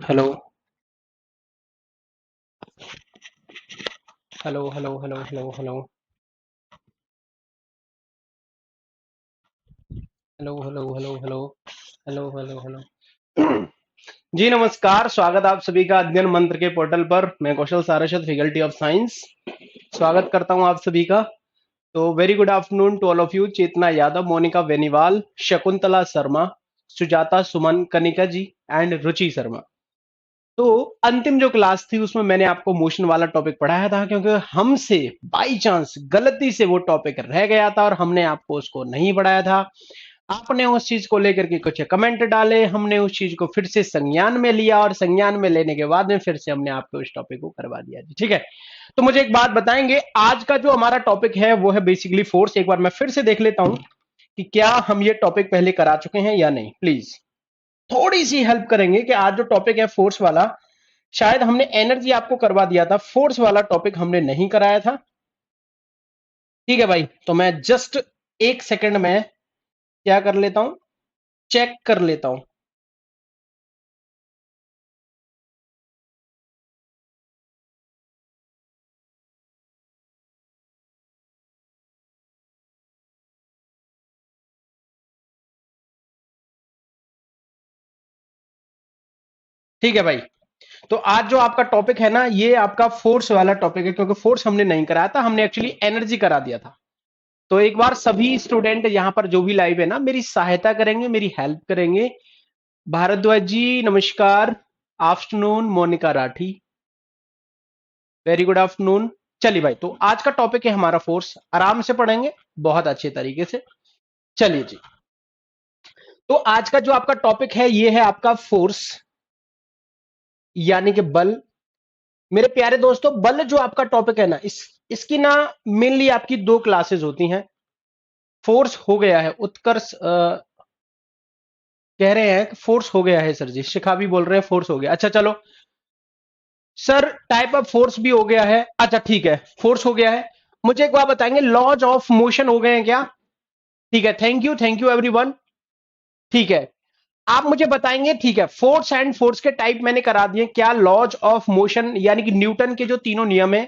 Hello hello hello hello hello hello hello hello hello hello hello hello hello जी नमस्कार। स्वागत आप सभी का अध्ययन मंत्र के पोर्टल पर। मैं Kaushal Saraswat, faculty of science, स्वागत करता हूं आप सभी का। तो very good afternoon to all of you. Chetna Yadav, Monika Beniwal, Shakuntala Sharma, Sujata Suman, Kanika ji and Ruchi Sharma. तो अंतिम जो क्लास थी उसमें मैंने आपको मोशन वाला टॉपिक पढ़ाया था, क्योंकि हमसे बाई चांस गलती से वो टॉपिक रह गया था और हमने आपको उसको नहीं पढ़ाया था। आपने उस चीज को लेकर के कुछ कमेंट डाले, हमने उस चीज को फिर से संज्ञान में लिया और संज्ञान में लेने के बाद में फिर से हमने आपको इस टॉपिक को करवा दिया जी। ठीक है, तो मुझे एक बात बताएंगे, आज का जो हमारा टॉपिक है वो है बेसिकली फोर्स। एक बार मैं फिर से देख लेता हूं कि क्या हम ये टॉपिक पहले करा चुके हैं या नहीं। प्लीज थोड़ी सी हेल्प करेंगे कि आज जो टॉपिक है फोर्स वाला, शायद हमने एनर्जी आपको करवा दिया था, फोर्स वाला टॉपिक हमने नहीं कराया था। ठीक है भाई, तो मैं जस्ट एक सेकंड में क्या कर लेता हूं, चेक कर लेता हूं। ठीक है भाई, तो आज जो आपका टॉपिक है ना, ये आपका फोर्स वाला टॉपिक है, क्योंकि फोर्स हमने नहीं कराया था, हमने एक्चुअली एनर्जी करा दिया था। तो एक बार सभी स्टूडेंट यहां पर जो भी लाइव है ना, मेरी सहायता करेंगे, मेरी हेल्प करेंगे। भारद्वाज जी नमस्कार, afternoon. Monika Rathi, very good afternoon. चलिए भाई, तो आज का टॉपिक है हमारा फोर्स। आराम से पढ़ेंगे, बहुत अच्छे तरीके से। चलिए जी, तो आज का जो आपका टॉपिक है ये है आपका फोर्स, यानी कि बल। मेरे प्यारे दोस्तों, बल जो आपका टॉपिक है ना, इसकी ना मेनली आपकी दो क्लासेस होती हैं। फोर्स हो गया है, उत्कर्ष कह रहे हैं कि फोर्स हो गया है सर जी। शिखा भी बोल रहे हैं फोर्स हो गया। अच्छा चलो सर, टाइप ऑफ फोर्स भी हो गया है। अच्छा ठीक है, फोर्स हो गया है। मुझे एक बात बताएंगे, लॉज ऑफ मोशन हो गए हैं क्या? ठीक है, थैंक यू एवरीवन। ठीक है, आप मुझे बताएंगे। ठीक है, फोर्स एंड फोर्स के टाइप मैंने करा दिए। क्या लॉज ऑफ मोशन, यानी कि न्यूटन के जो तीनों नियम है,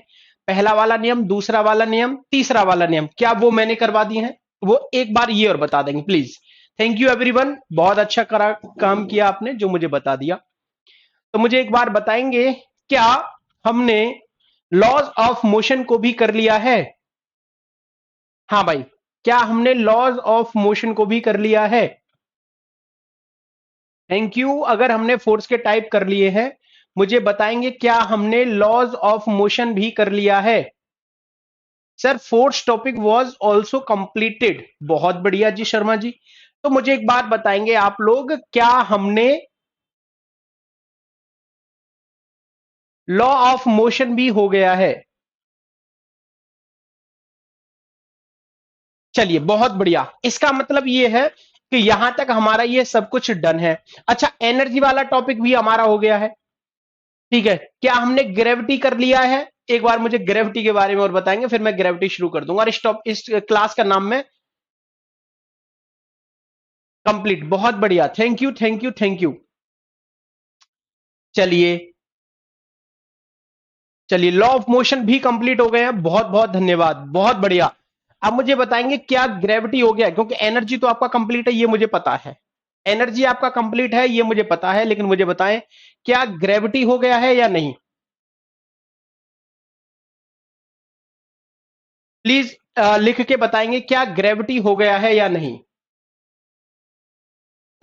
पहला वाला नियम, दूसरा वाला नियम, तीसरा वाला नियम, क्या वो मैंने करवा दिए हैं? वो एक बार ये और बता देंगे प्लीज। थैंक यू एवरीवन, बहुत अच्छा करा, काम किया आपने जो मुझे बता दिया। तो मुझे एक बार बताएंगे, क्या हमने लॉज ऑफ मोशन को भी कर लिया है? हाँ भाई, क्या हमने लॉज ऑफ मोशन को भी कर लिया है? Thank you. अगर हमने फोर्स के टाइप कर लिए हैं, मुझे बताएंगे क्या हमने लॉज ऑफ मोशन भी कर लिया है? Sir force topic was also completed. बहुत बढ़िया जी शर्मा जी। तो मुझे एक बात बताएंगे आप लोग, क्या हमने लॉ ऑफ मोशन भी हो गया है? चलिए बहुत बढ़िया, इसका मतलब ये है कि यहां तक हमारा ये सब कुछ डन है। अच्छा, एनर्जी वाला टॉपिक भी हमारा हो गया है। ठीक है, क्या हमने ग्रेविटी कर लिया है? एक बार मुझे ग्रेविटी के बारे में और बताएंगे, फिर मैं ग्रेविटी शुरू कर दूंगा। और इस क्लास का नाम मैं कंप्लीट। बहुत बढ़िया, thank you thank you thank you. चलिए चलिए, लॉ ऑफ मोशन भी कंप्लीट हो गए हैं, बहुत बहुत धन्यवाद, बहुत बढ़िया। अब मुझे बताएंगे क्या ग्रेविटी हो गया? क्योंकि एनर्जी तो आपका कंप्लीट है, ये मुझे पता है। एनर्जी आपका कंप्लीट है, ये मुझे पता है, लेकिन मुझे बताएं क्या ग्रेविटी हो गया है या नहीं? प्लीज लिख के बताएंगे क्या ग्रेविटी हो गया है या नहीं।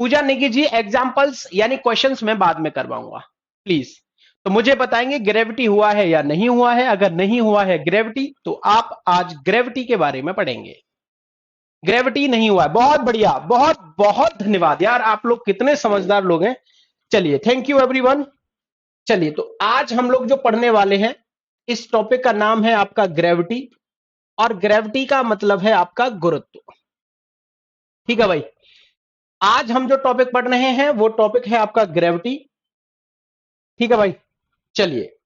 पूजा नेगी जी, एग्जांपल्स यानी क्वेश्चंस मैं बाद में करवाऊंगा, प्लीज। तो मुझे बताएंगे ग्रेविटी हुआ है या नहीं हुआ है। अगर नहीं हुआ है ग्रेविटी, तो आप आज ग्रेविटी के बारे में पढ़ेंगे। ग्रेविटी नहीं हुआ है, बहुत बढ़िया, बहुत बहुत धन्यवाद यार, आप लोग कितने समझदार लोग हैं। चलिए, थैंक यू एवरीवन। चलिए, तो आज हम लोग जो पढ़ने वाले हैं, इस टॉपिक का नाम है आपका ग्रेविटी। और ग्रेविटी का मतलब है आपका गुरुत्व। ठीक है भाई, आज हम जो टॉपिक पढ़ रहे हैं वो टॉपिक है आपका ग्रेविटी। ठीक है भाई, चलिए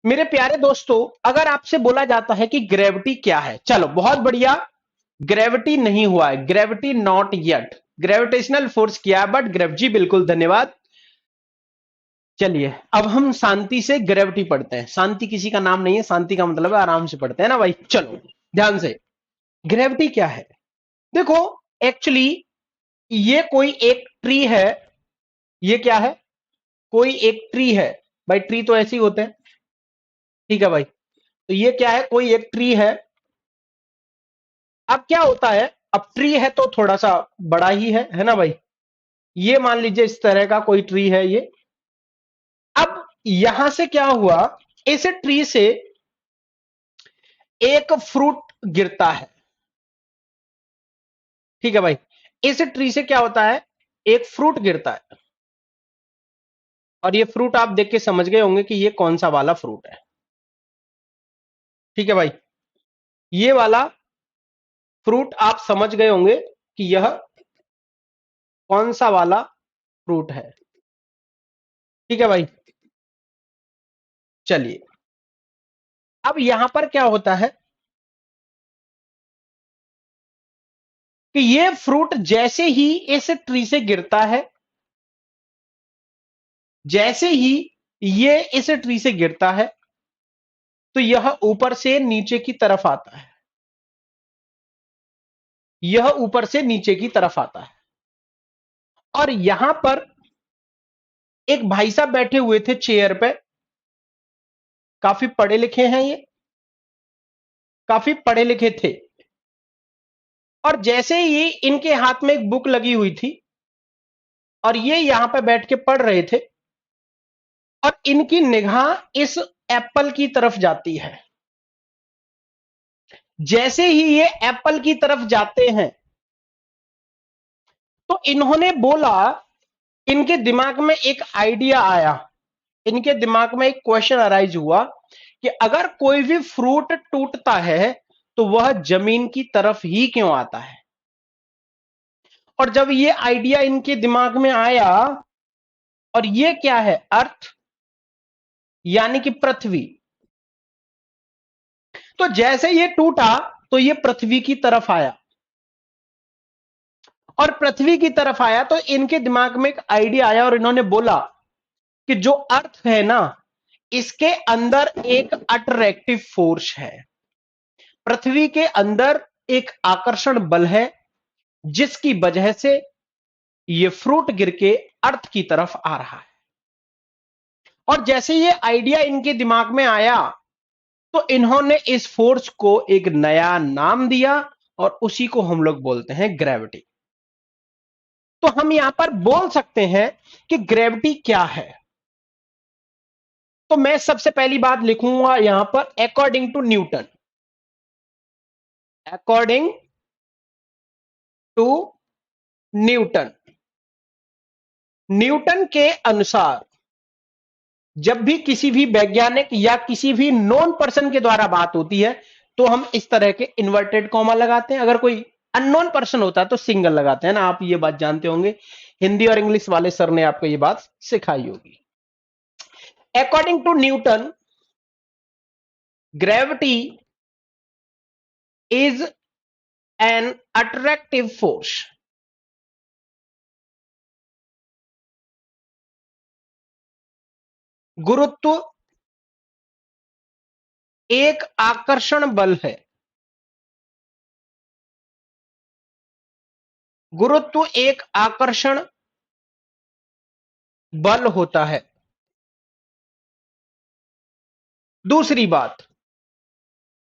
मेरे प्यारे दोस्तों, अगर आपसे बोला जाता है कि ग्रेविटी क्या है, चलो बहुत बढ़िया। ग्रेविटी नहीं हुआ है, gravity not yet. Gravitational force किया है बट ग्रेविटी, बिल्कुल धन्यवाद। चलिए अब हम शांति से ग्रेविटी पढ़ते हैं। शांति किसी का नाम नहीं है, शांति का मतलब है आराम से पढ़ते हैं ना भाई। चलो ध्यान से, ग्रेविटी क्या है? देखो, एक्चुअली ये कोई एक ट्री है। ये क्या है? कोई एक ट्री है भाई। ट्री तो ऐसे ही होते हैं, ठीक है भाई। तो ये क्या है? कोई एक ट्री है। अब क्या होता है, अब ट्री है तो थोड़ा सा बड़ा ही है ना भाई। ये मान लीजिए इस तरह का कोई ट्री है ये। अब यहां से क्या हुआ, इस ट्री से एक फ्रूट गिरता है, ठीक है भाई। इस ट्री से क्या होता है, एक फ्रूट गिरता है। और ये फ्रूट आप देख के समझ गए होंगे कि ये कौन सा वाला फ्रूट है, ठीक है भाई। ये वाला फ्रूट आप समझ गए होंगे कि यह कौन सा वाला फ्रूट है, ठीक है भाई। चलिए अब यहां पर क्या होता है कि ये फ्रूट जैसे ही इस ट्री से गिरता है, जैसे ही ये इस ट्री से गिरता है, तो यह ऊपर से नीचे की तरफ आता है। यह ऊपर से नीचे की तरफ आता है। और यहां पर एक भाई साहब बैठे हुए थे चेयर पे, काफी पढ़े लिखे हैं ये, काफी पढ़े लिखे थे। और जैसे ही इनके हाथ में एक बुक लगी हुई थी और ये यहां पर बैठ के पढ़ रहे थे, और इनकी निगाह इस एप्पल की तरफ जाती है। जैसे ही ये एप्पल की तरफ जाते हैं, तो इन्होंने बोला, इनके दिमाग में एक आइडिया आया, इनके दिमाग में एक क्वेश्चन अराइज हुआ कि अगर कोई भी फ्रूट टूटता है तो वह जमीन की तरफ ही क्यों आता है। और जब ये आइडिया इनके दिमाग में आया, और ये क्या है, अर्थ यानी कि पृथ्वी, तो जैसे ये टूटा तो ये पृथ्वी की तरफ आया। और पृथ्वी की तरफ आया तो इनके दिमाग में एक आइडिया आया और इन्होंने बोला कि जो अर्थ है ना, इसके अंदर एक अट्रैक्टिव फोर्स है। पृथ्वी के अंदर एक आकर्षण बल है, जिसकी वजह से ये फ्रूट गिर के अर्थ की तरफ आ रहा है। और जैसे ये आइडिया इनके दिमाग में आया, तो इन्होंने इस फोर्स को एक नया नाम दिया, और उसी को हम लोग बोलते हैं ग्रेविटी। तो हम यहां पर बोल सकते हैं कि ग्रेविटी क्या है। तो मैं सबसे पहली बात लिखूंगा यहां पर, according to Newton. According to Newton, Newton के अनुसार जब भी किसी भी वैज्ञानिक या किसी भी नॉन पर्सन के द्वारा बात होती है, तो हम इस तरह के इन्वर्टेड कॉमा लगाते हैं। अगर कोई अननोन पर्सन होता है तो सिंगल लगाते हैं ना, आप ये बात जानते होंगे। हिंदी और इंग्लिश वाले सर ने आपको ये बात सिखाई होगी। According to Newton, gravity is an attractive force. गुरुत्व एक आकर्षण बल है। गुरुत्व एक आकर्षण बल होता है। दूसरी बात,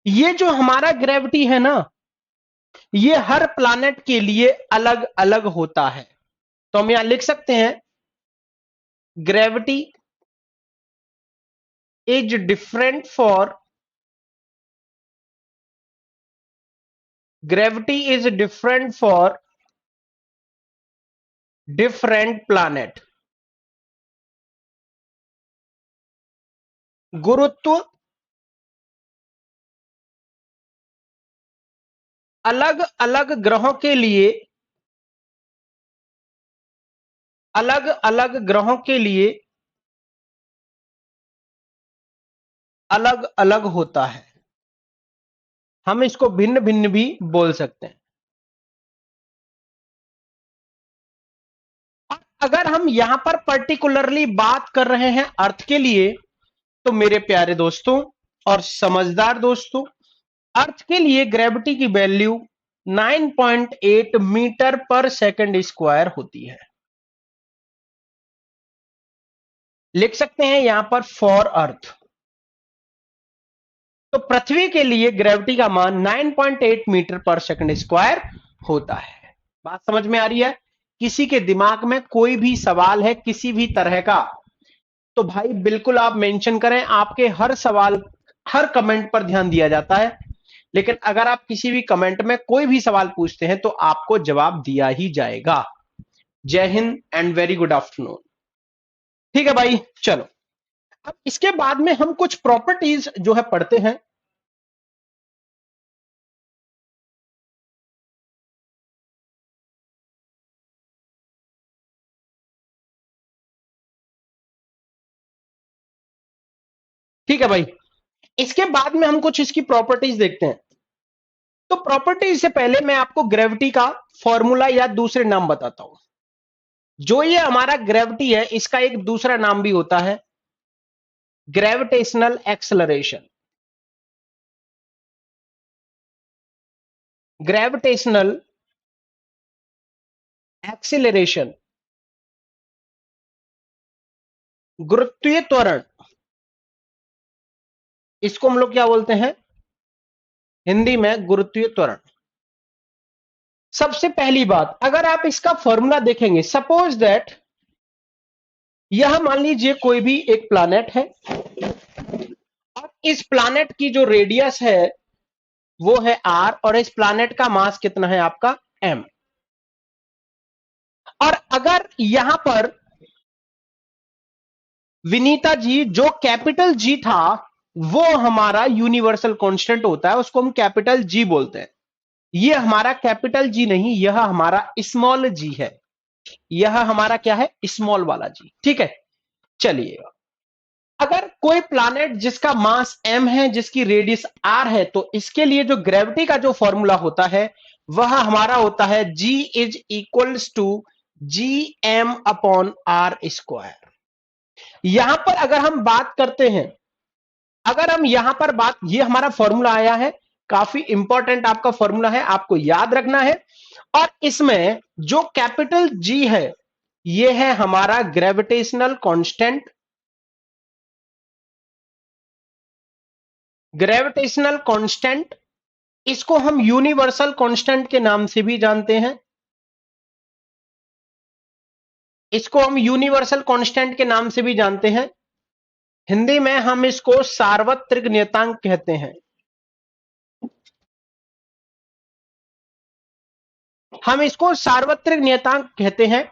ये जो हमारा ग्रेविटी है ना, ये हर प्लैनेट के लिए अलग अलग होता है। तो हम यहां लिख सकते हैं, gravity is different for, gravity is different for different planet. गुरुत्व अलग अलग ग्रहों के लिए, अलग अलग ग्रहों के लिए अलग अलग होता है। हम इसको भिन्न भिन्न भी बोल सकते हैं। अगर हम यहां पर पर्टिकुलरली बात कर रहे हैं अर्थ के लिए, तो मेरे प्यारे दोस्तों और समझदार दोस्तों, अर्थ के लिए ग्रेविटी की वैल्यू 9.8 मीटर पर सेकंड स्क्वायर होती है। लिख सकते हैं यहां पर फॉर अर्थ। तो पृथ्वी के लिए ग्रेविटी का मान 9.8 मीटर पर सेकंड स्क्वायर होता है। बात समझ में आ रही है? किसी के दिमाग में कोई भी सवाल है किसी भी तरह का, तो भाई बिल्कुल आप मेंशन करें। आपके हर सवाल, हर कमेंट पर ध्यान दिया जाता है, लेकिन अगर आप किसी भी कमेंट में कोई भी सवाल पूछते हैं तो आपको जवाब दिया ही जाएगा। जय Hind and very good afternoon. ठीक है भाई, चलो अब इसके बाद में हम कुछ प्रॉपर्टीज जो है पढ़ते हैं। ठीक है भाई, इसके बाद में हम कुछ इसकी प्रॉपर्टीज देखते हैं। तो प्रॉपर्टीज से पहले मैं आपको ग्रेविटी का फॉर्मूला या दूसरे नाम बताता हूं। जो ये हमारा ग्रेविटी है, इसका एक दूसरा नाम भी होता है ग्रेविटेशनल एक्सेलरेशन। ग्रेविटेशनल एक्सेलरेशन, गुरुत्वीय त्वरण, इसको हम लोग क्या बोलते हैं हिंदी में? गुरुत्वीय त्वरण। सबसे पहली बात, अगर आप इसका फॉर्मूला देखेंगे, सपोज दैट यह मान लीजिए कोई भी एक प्लैनेट है और इस प्लैनेट की जो रेडियस है वो है आर, और इस प्लैनेट का मास कितना है आपका? एम। और अगर यहां पर विनीता जी, जो कैपिटल जी था वो हमारा यूनिवर्सल कांस्टेंट होता है, उसको हम कैपिटल जी बोलते हैं। ये हमारा कैपिटल जी नहीं, यह हमारा स्मॉल जी है। यह हमारा क्या है? स्मॉल वाला जी। ठीक है, चलिए अगर कोई प्लैनेट जिसका मास m है, जिसकी रेडियस r है, तो इसके लिए जो ग्रेविटी का जो फॉर्मूला होता है वह हमारा होता है g is equals to G M upon R square. यहां पर अगर हम बात करते हैं, अगर हम यहां पर बात, ये हमारा फॉर्मूला आया है, काफी इंपॉर्टेंट आपका फॉर्मूला है, आपको याद रखना है। और इसमें जो कैपिटल जी है ये है हमारा ग्रेविटेशनल कांस्टेंट। ग्रेविटेशनल कांस्टेंट, इसको हम यूनिवर्सल कांस्टेंट के नाम से भी जानते हैं। इसको हम यूनिवर्सल कांस्टेंट के नाम से भी जानते हैं। हिंदी में हम इसको सार्वत्रिक नियतांक कहते हैं। हम इसको सार्वत्रिक नियतांक कहते हैं।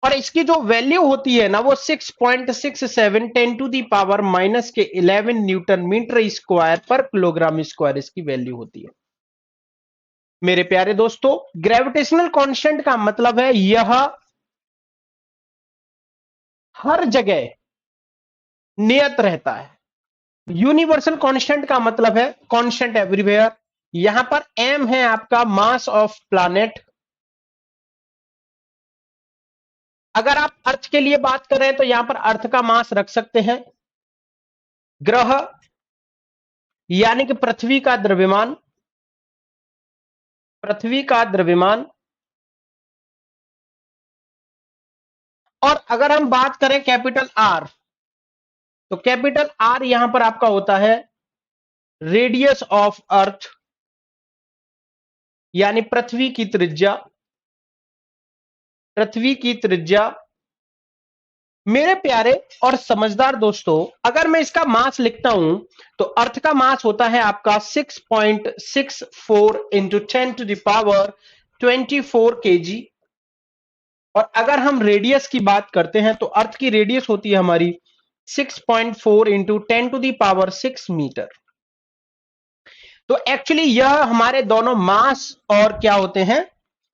और इसकी जो वैल्यू होती है ना, वो 6.67 10 टू दी पावर माइनस के 11 न्यूटन मीटर स्क्वायर पर किलोग्राम स्क्वायर इसकी वैल्यू होती है। मेरे प्यारे दोस्तों, ग्रेविटेशनल कांस्टेंट का मतलब है यह हर जगह नियत रहता है। यूनिवर्सल कांस्टेंट का मतलब है कांस्टेंट एवरीवेयर। यहां पर m है आपका मास ऑफ प्लैनेट। अगर आप अर्थ के लिए बात करें तो यहां पर अर्थ का मास रख सकते हैं। ग्रह यानी कि पृथ्वी का द्रव्यमान, पृथ्वी का द्रव्यमान। और अगर हम बात करें कैपिटल आर, तो कैपिटल आर यहां पर आपका होता है रेडियस ऑफ अर्थ, यानी पृथ्वी की त्रिज्या। पृथ्वी की त्रिज्या। मेरे प्यारे और समझदार दोस्तों, अगर मैं इसका मास लिखता हूं तो अर्थ का मास होता है आपका 6.64 into 10 to the power 24 kg। और अगर हम रेडियस की बात करते हैं तो अर्थ की रेडियस होती है हमारी 6.4 into 10 to the power 6 meter. तो एक्चुअली यह हमारे दोनों मास और क्या होते हैं?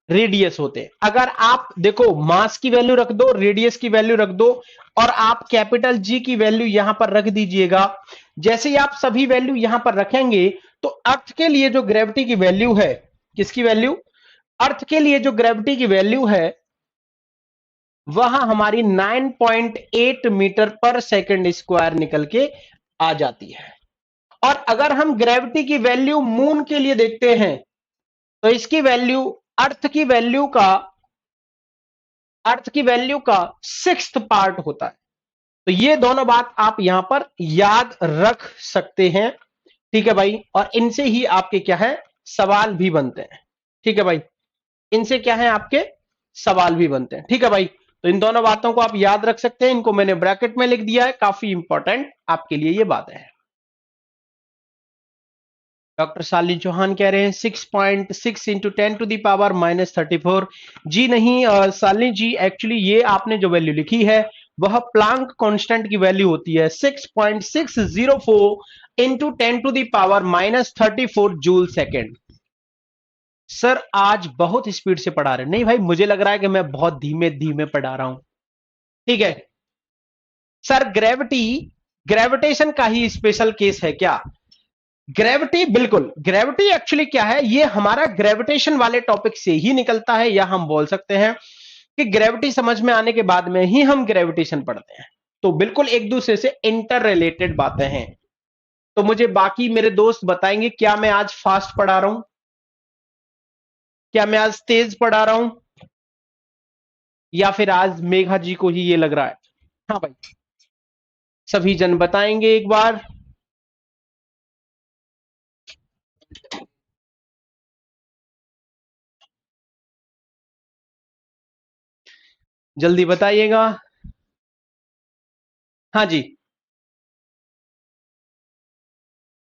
रेडियस होते हैं। अगर आप देखो, मास की वैल्यू रख दो, रेडियस की वैल्यू रख दो, और आप कैपिटल जी की वैल्यू यहां पर रख दीजिएगा। जैसे ही आप सभी वैल्यू यहां पर रखेंगे तो अर्थ के लिए जो ग्रेविटी की वैल्यू है, किसकी वैल्यू? अर्थ के लिए जो ग्रेविटी की वैल्यू है वह हमारी 9.8 मीटर पर सेकंड स्क्वायर निकल के आ जाती है। और अगर हम ग्रेविटी की वैल्यू मून के लिए देखते हैं तो इसकी वैल्यू अर्थ की वैल्यू का अर्थ की वैल्यू का 6th पार्ट होता है। तो ये दोनों बात आप यहां पर याद रख सकते हैं। ठीक है भाई, और इनसे ही आपके क्या है, सवाल भी बनते हैं। ठीक है भाई, इनसे क्या है, आपके सवाल भी बनते हैं। ठीक है भाई, तो इन दोनों बातों को आप याद रख सकते हैं। इनको मैंने ब्रैकेट में लिख दिया है, काफी इंपॉर्टेंट आपके लिए ये बात है। डॉक्टर शालिनी चौहान कह रहे हैं 6.6 इंटू 10⁻⁻34। जी नहीं शालिनी जी, एक्चुअली ये आपने जो वैल्यू लिखी है वह प्लांक कांस्टेंट की वैल्यू होती है 6.604 इंटू 10⁻⁻34 जूल सेकेंड। सर आज बहुत स्पीड से पढ़ा रहे हैं। नहीं भाई, मुझे लग रहा है कि मैं बहुत धीमे धीमे पढ़ा रहा हूं। ठीक है सर, ग्रेविटेशन का ही स्पेशल केस है क्या? ग्रेविटी, बिल्कुल। ग्रेविटी एक्चुअली क्या है, ये हमारा ग्रेविटेशन वाले टॉपिक से ही निकलता है, या हम बोल सकते हैं कि ग्रेविटी समझ में आने के बाद में ही हम ग्रेविटेशन पढ़ते हैं। तो बिल्कुल एक दूसरे से इंटर रिलेटेड बातें हैं। तो मुझे बाकी मेरे दोस्त बताएंगे, क्या मैं आज फास्ट पढ़ा रहा हूं, क्या मैं आज तेज पढ़ा रहा हूं, या फिर आज मेघा जी को ही ये लग रहा है? हाँ भाई, सभी जन बताएंगे एक बार। जल्दी बताइएगा। हाँ जी,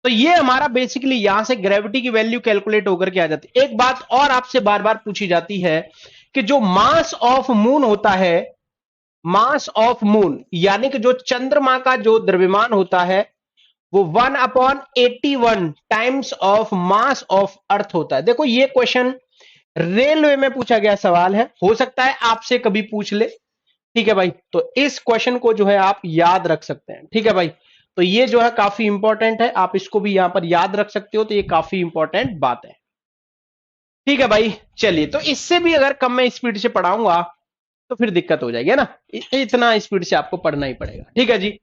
तो ये हमारा बेसिकली यहां से ग्रेविटी की वैल्यू कैलकुलेट होकर के आ जाती है। एक बात और आपसे बार बार पूछी जाती है कि जो मास ऑफ मून होता है, मास ऑफ मून यानी कि जो चंद्रमा का जो द्रव्यमान होता है, वो 1/81 times of mass of earth होता है। देखो ये क्वेश्चन रेलवे में पूछा गया सवाल है, हो सकता है आपसे कभी पूछ ले। ठीक है भाई, तो इस क्वेश्चन को जो है आप याद रख सकते हैं। ठीक है भाई, तो ये जो है काफी इंपॉर्टेंट है, आप इसको भी यहां पर याद रख सकते हो, तो ये काफी इंपॉर्टेंट बात है। ठीक है भाई, चलिए, तो इससे भी अगर कम में स्पीड से पढ़ाऊंगा तो फिर दिक्कत हो जाएगी, है ना। इतना स्पीड से आपको पढ़ना ही पड़ेगा। ठीक है जी।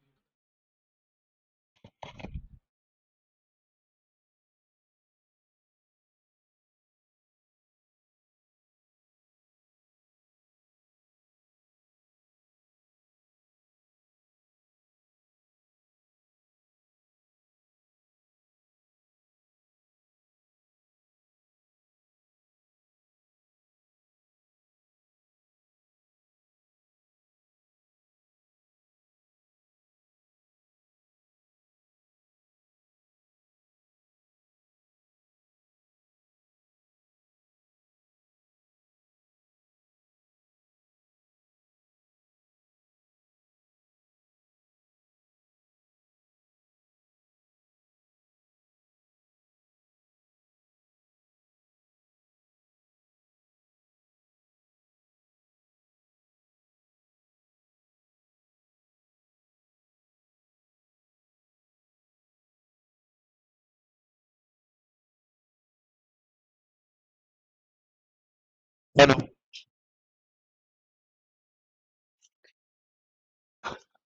हेलो।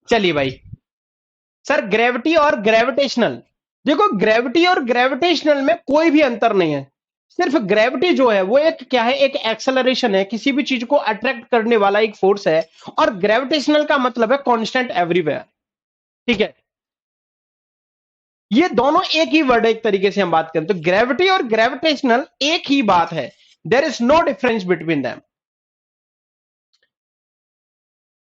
चलिए भाई, सर ग्रेविटी और ग्रेविटेशनल, देखो ग्रेविटी और ग्रेविटेशनल में कोई भी अंतर नहीं है। सिर्फ ग्रेविटी जो है वो एक क्या है, एक एक्सेलरेशन है, किसी भी चीज को अट्रैक्ट करने वाला एक फोर्स है। और ग्रेविटेशनल का मतलब है कांस्टेंट एवरीवेयर। ठीक है, ये दोनों एक ही वर्ड है, एक तरीके से हम बात करें तो ग्रेविटी और ग्रेविटेशनल एक ही बात है। There is no difference between them.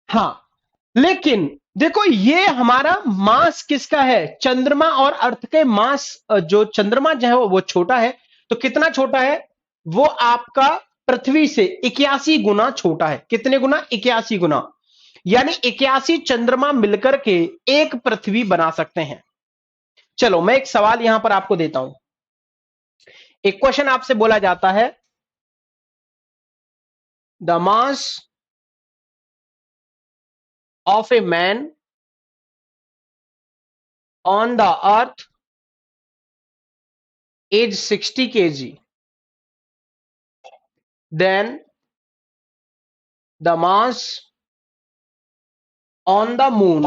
हाँ, लेकिन देखो ये हमारा मास किसका है, चंद्रमा और अर्थ के मास। जो चंद्रमा जो है वो छोटा है, तो कितना छोटा है, वो आपका पृथ्वी से 81 गुना छोटा है। कितने गुना? 81 गुना। यानी 81 चंद्रमा मिलकर के एक पृथ्वी बना सकते हैं। चलो मैं एक सवाल यहां पर आपको देता हूं। एक क्वेश्चन आपसे बोला जाता है, the mass of a man on the earth is 60 kg, then the mass on the moon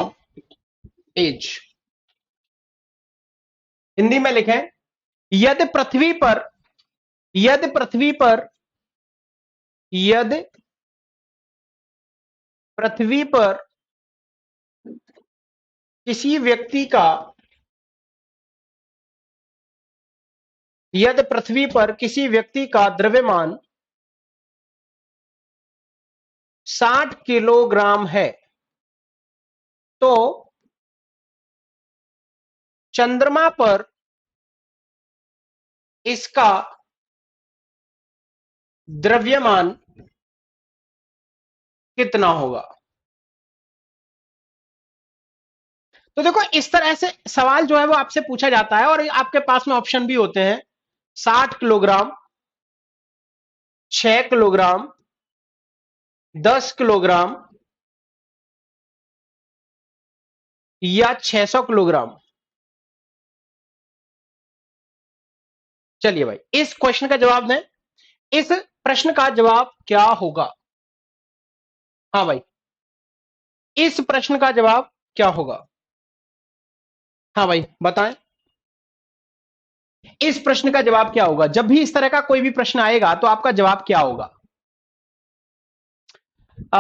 is, Hindi में लिखें, यदि पृथ्वी पर, यदि पृथ्वी पर, यदि पृथ्वी पर किसी व्यक्ति का, यदि पृथ्वी पर किसी व्यक्ति का द्रव्यमान 60 किलोग्राम है तो चंद्रमा पर इसका द्रव्यमान कितना होगा। तो देखो इस तरह से सवाल जो है वो आपसे पूछा जाता है और आपके पास में ऑप्शन भी होते हैं, 60 किलोग्राम, 6 किलोग्राम, 10 किलोग्राम या 600 किलोग्राम। चलिए भाई इस क्वेश्चन का जवाब दें, इस प्रश्न का जवाब क्या होगा। हाँ भाई, इस प्रश्न का जवाब क्या होगा। हाँ भाई बताएं, इस प्रश्न का जवाब क्या होगा। जब भी इस तरह का कोई भी प्रश्न आएगा तो आपका जवाब क्या होगा।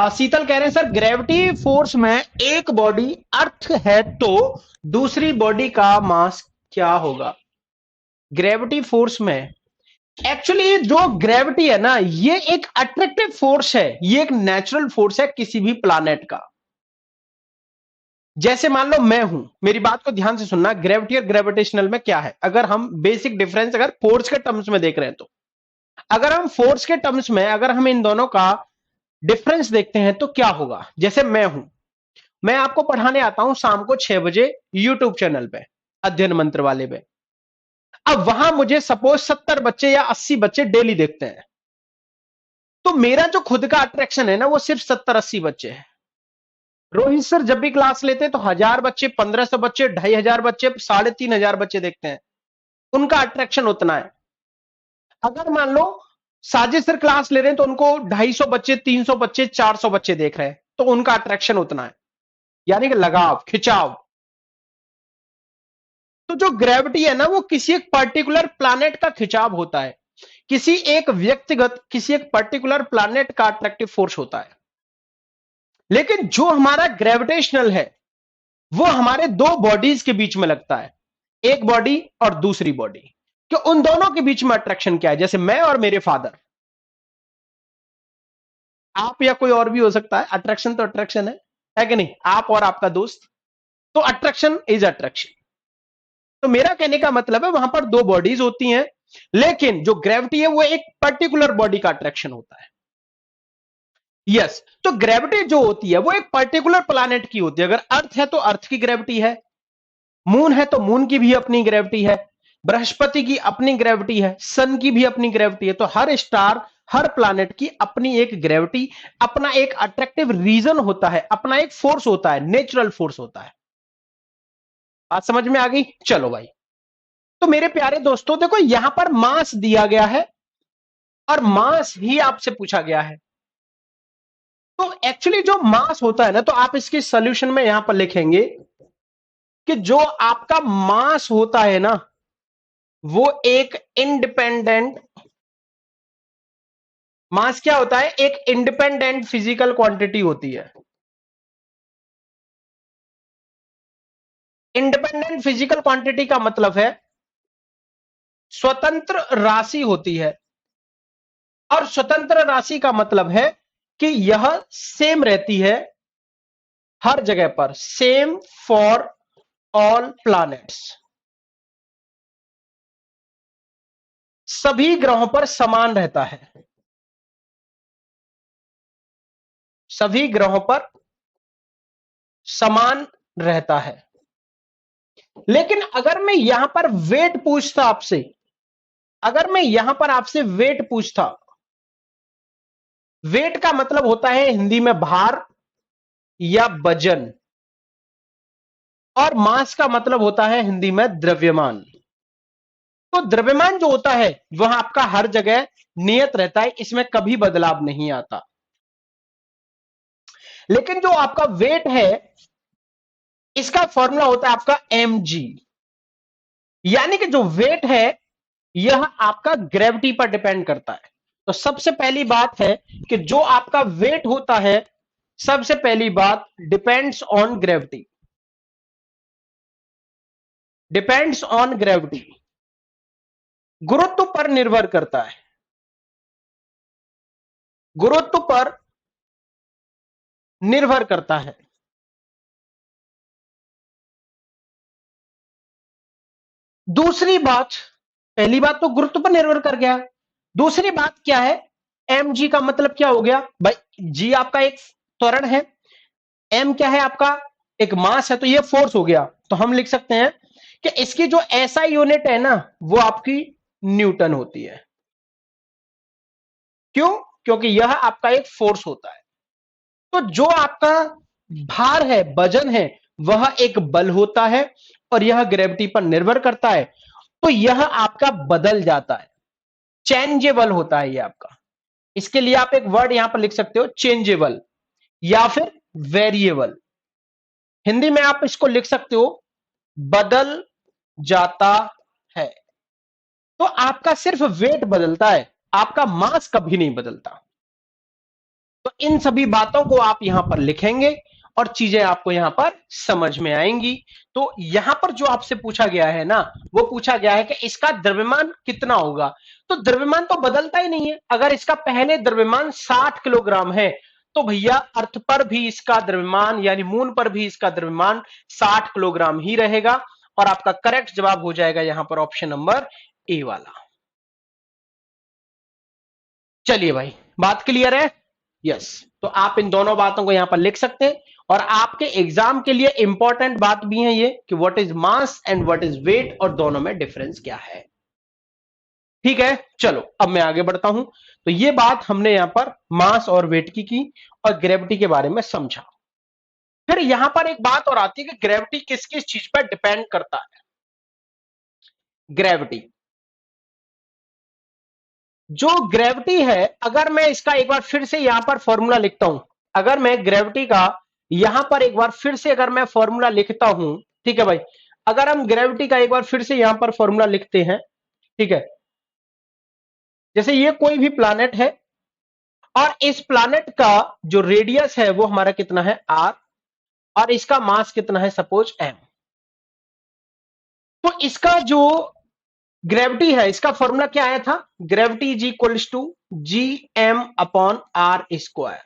शीतल कह रहे हैं सर ग्रेविटी फोर्स में एक बॉडी अर्थ है तो दूसरी बॉडी का मास क्या होगा। ग्रेविटी फोर्स में एक्चुअली जो ग्रेविटी है ना ये एक अट्रैक्टिव फोर्स है, ये एक नेचुरल फोर्स है किसी भी प्लैनेट का। जैसे मान लो मैं हूं, मेरी बात को ध्यान से सुनना, ग्रेविटी और ग्रेविटेशनल में क्या है। अगर हम बेसिक डिफरेंस अगर फोर्स के टर्म्स में देख रहे हैं तो, अगर हम फोर्स के टर्म्स में अगर हम इन दोनों का डिफरेंस देखते हैं तो क्या होगा। जैसे मैं हूं, मैं आपको पढ़ाने आता हूं शाम को 6 बजे यूट्यूब चैनल पे, अध्ययन मंत्र वाले पे। अब वहां मुझे सपोज 70 बच्चे या 80 बच्चे डेली देखते हैं, तो मेरा जो खुद का अट्रैक्शन है ना वो सिर्फ 70-80 बच्चे हैं। रोहित सर जब भी क्लास लेते हैं तो 1000 बच्चे, 1500 बच्चे, 2500 बच्चे, 3500 बच्चे देखते हैं, उनका अट्रैक्शन उतना है। अगर मान लो साजिद सर क्लास ले रहे हैं तो उनको 250 बच्चे, 300 बच्चे, 400 बच्चे देख रहे हैं, तो उनका अट्रैक्शन उतना है, यानी कि लगाव, खिंचाव। तो जो ग्रेविटी है ना वो किसी एक पर्टिकुलर प्लैनेट का खिंचाव होता है, किसी एक व्यक्तिगत, किसी एक पर्टिकुलर प्लैनेट का अट्रैक्टिव फोर्स होता है। लेकिन जो हमारा ग्रेविटेशनल है वो हमारे दो बॉडीज के बीच में लगता है, एक बॉडी और दूसरी बॉडी, कि उन दोनों के बीच में अट्रैक्शन क्या है। जैसे मैं और मेरे फादर, आप या कोई और भी हो सकता है, अट्रैक्शन तो अट्रैक्शन है कि नहीं, आप और आपका दोस्त, तो अट्रैक्शन इज अट्रैक्शन। तो मेरा कहने का मतलब है वहां पर दो बॉडीज होती हैं, लेकिन जो ग्रेविटी है वो एक पर्टिकुलर बॉडी का अट्रैक्शन होता है। यस, तो ग्रेविटी जो होती है वो एक पर्टिकुलर प्लैनेट की होती है। अगर अर्थ है तो अर्थ की ग्रेविटी है, मून है तो मून की भी अपनी ग्रेविटी है, बृहस्पति की अपनी ग्रेविटी है, सन की भी अपनी ग्रेविटी है। तो हर स्टार, हर प्लैनेट की अपनी एक ग्रेविटी, अपना एक अट्रैक्टिव रीजन होता है, अपना एक फोर्स होता है, नेचुरल फोर्स होता है। बात समझ में आ गई। चलो भाई, तो मेरे प्यारे दोस्तों देखो यहां पर मास दिया गया है और मास ही आपसे पूछा गया है। तो एक्चुअली जो मास होता है ना, तो आप इसके सॉल्यूशन में यहां पर लिखेंगे कि जो आपका मास होता है ना वो एक इंडिपेंडेंट मास, क्या होता है, एक इंडिपेंडेंट फिजिकल क्वांटिटी होती है। इंडिपेंडेंट फिजिकल क्वांटिटी का मतलब है स्वतंत्र राशि होती है, और स्वतंत्र राशि का मतलब है कि यह सेम रहती है हर जगह पर, सेम फॉर ऑल प्लैनेट्स, सभी ग्रहों पर समान रहता है, सभी ग्रहों पर समान रहता है। लेकिन अगर मैं यहां पर वेट पूछता आपसे, अगर मैं यहां पर आपसे वेट पूछता, वेट का मतलब होता है हिंदी में भार या वजन, और मास का मतलब होता है हिंदी में द्रव्यमान। तो द्रव्यमान जो होता है वह आपका हर जगह नियत रहता है, इसमें कभी बदलाव नहीं आता। लेकिन जो आपका वेट है इसका फॉर्मूला होता है आपका mg, यानी कि जो वेट है यह आपका ग्रेविटी पर डिपेंड करता है। तो सबसे पहली बात है कि जो आपका वेट होता है, सबसे पहली बात depends on gravity, depends on gravity, गुरुत्व पर निर्भर करता है, गुरुत्व पर निर्भर करता है। दूसरी बात, पहली बात तो गुरुत्व पर निर्भर कर गया, दूसरी बात क्या है, mg का मतलब क्या हो गया भाई, g आपका एक त्वरण है, m क्या है आपका एक मास है, तो ये फोर्स हो गया। तो हम लिख सकते हैं कि इसकी जो SI यूनिट है ना वो आपकी न्यूटन होती है। क्यों? क्योंकि यह आपका एक फोर्स होता है। तो जो आपका भार है, वजन है, वह एक बल होता है और यह ग्रेविटी पर निर्भर करता है, तो यह आपका बदल जाता है, चेंजेबल होता है ये आपका। इसके लिए आप एक वर्ड यहां पर लिख सकते हो, चेंजेबल या फिर वेरिएबल। हिंदी में आप इसको लिख सकते हो बदल जाता है। तो आपका सिर्फ वेट बदलता है, आपका मास कभी नहीं बदलता। तो इन सभी बातों को आप यहां पर लिखेंगे और चीजें आपको यहां पर समझ में आएंगी। तो यहां पर जो आपसे पूछा गया है ना, वो पूछा गया है कि इसका द्रव्यमान कितना होगा। तो द्रव्यमान तो बदलता ही नहीं है। अगर इसका पहले द्रव्यमान 60 किलोग्राम है तो भैया अर्थ पर भी इसका द्रव्यमान यानी मून पर भी इसका द्रव्यमान 60 किलोग्राम ही रहेगा। और आपका करेक्ट जवाब हो जाएगा यहां पर ऑप्शन नंबर ए वाला। चलिए भाई, बात क्लियर है? यस। तो आप इन दोनों बातों को यहां पर लिख सकते हैं। और आपके एग्जाम के लिए इंपॉर्टेंट बात भी है ये कि what is mass and what is weight, और दोनों में डिफरेंस क्या है। ठीक है, चलो अब मैं आगे बढ़ता हूं। तो ये बात हमने यहां पर मास और वेट की और ग्रेविटी के बारे में समझा। फिर यहां पर एक बात और आती है कि ग्रेविटी किस किस चीज पर डिपेंड करता है। ग्रेविटी, जो ग्रेविटी है, अगर मैं इसका एक बार फिर से यहां पर फॉर्मूला लिखता हूं, अगर मैं ग्रेविटी का यहां पर एक बार फिर से अगर मैं फॉर्मूला लिखता हूं, ठीक है भाई, अगर हम ग्रेविटी का एक बार फिर से यहां पर फॉर्मूला लिखते हैं, ठीक है, जैसे ये कोई भी प्लैनेट है और इस प्लैनेट का जो रेडियस है वो हमारा कितना है r, और इसका मास कितना है सपोज m। तो इसका जो ग्रेविटी है, इसका फॉर्मूला क्या आया था, gravity is equals to G M upon R square.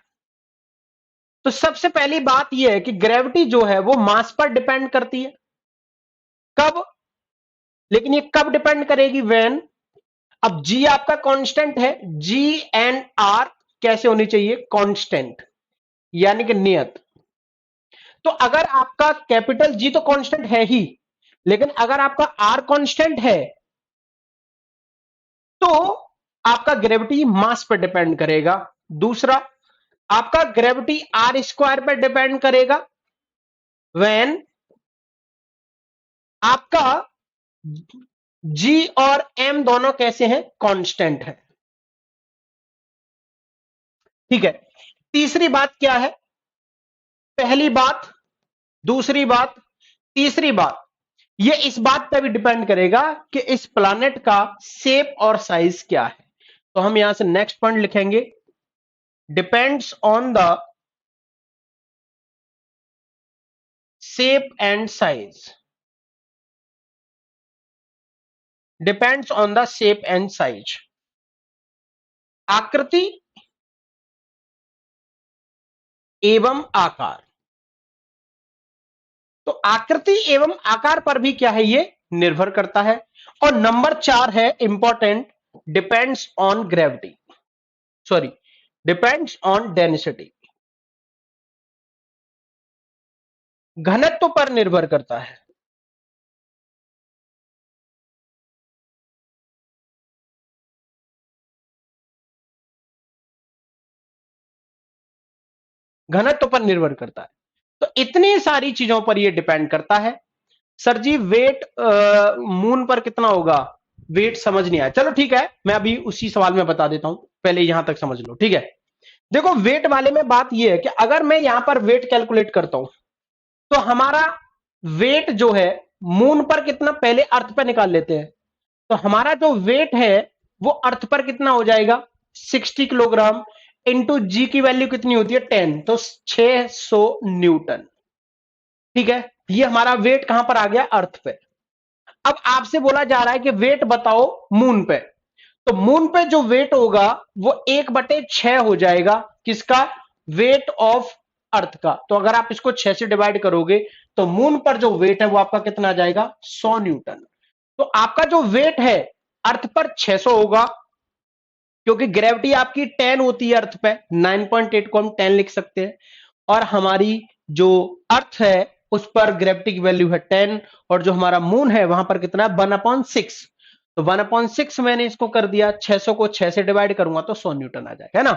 तो सबसे पहली बात यह है कि ग्रेविटी जो है वो मास पर डिपेंड करती है। कब? लेकिन ये कब डिपेंड करेगी, व्हेन, अब जी आपका कांस्टेंट है, जी एंड आर कैसे होनी चाहिए, कांस्टेंट यानी कि नियत। तो अगर आपका कैपिटल जी तो कांस्टेंट है ही, लेकिन अगर आपका आर कांस्टेंट है तो आपका ग्रेविटी मास पर डिपेंड करेगा। दूसरा, आपका ग्रेविटी आर स्क्वायर पर डिपेंड करेगा व्हेन आपका जी और एम दोनों कैसे हैं, कांस्टेंट है। ठीक है, तीसरी बात क्या है, पहली बात, दूसरी बात, तीसरी बात, ये इस बात पर भी डिपेंड करेगा कि इस प्लैनेट का शेप और साइज क्या है। तो हम यहां से नेक्स्ट पॉइंट लिखेंगे, depends on the shape and size, depends on the shape and size, आकृति एवं आकार। तो आकृति एवं आकार पर भी क्या है, ये निर्भर करता है। और नंबर 4 है important, depends on gravity, sorry, depends on density, घनत्व पर निर्भर करता है। घनत्व पर निर्भर करता है। तो इतनी सारी चीजों पर यह डिपेंड करता है। सर जी वेट मून पर कितना होगा, वेट समझ नहीं आया, चलो ठीक है, मैं अभी उसी सवाल में बता देता हूं, पहले यहां तक समझ लो, ठीक है। देखो वेट वाले में बात यह है कि अगर मैं यहां पर वेट कैलकुलेट करता हूं तो हमारा वेट जो है मून पर कितना, पहले अर्थ पर निकाल लेते हैं। तो हमारा जो वेट है वो अर्थ पर कितना हो जाएगा, 60 किलोग्राम इंटू जी की वैल्यू कितनी होती है 10, तो 600 न्यूटन। ठीक है, ये हमारा वेट कहां पर आ गया, अर्थ पे। अब आपसे बोला जा रहा है कि वेट बताओ मून पे। तो मून पे जो वेट होगा वो 1/6 हो जाएगा, किसका, वेट ऑफ अर्थ का। तो अगर आप इसको 6 से डिवाइड करोगे तो मून पर जो वेट है वो आपका कितना आ जाएगा, 100 न्यूटन। तो आपका जो वेट है अर्थ पर 600 होगा, क्योंकि ग्रेविटी आपकी 10 होती है अर्थ पे, 9.8 को हम 10 लिख सकते हैं। और हमारी जो अर्थ है उस पर ग्रेविटी की वैल्यू है 10, और जो हमारा मून है वहां पर कितना है, 1/6। तो 1/6 मैंने इसको कर दिया, 600 को 6 से डिवाइड करूंगा तो 100 न्यूटन आ जाएगा, है ना।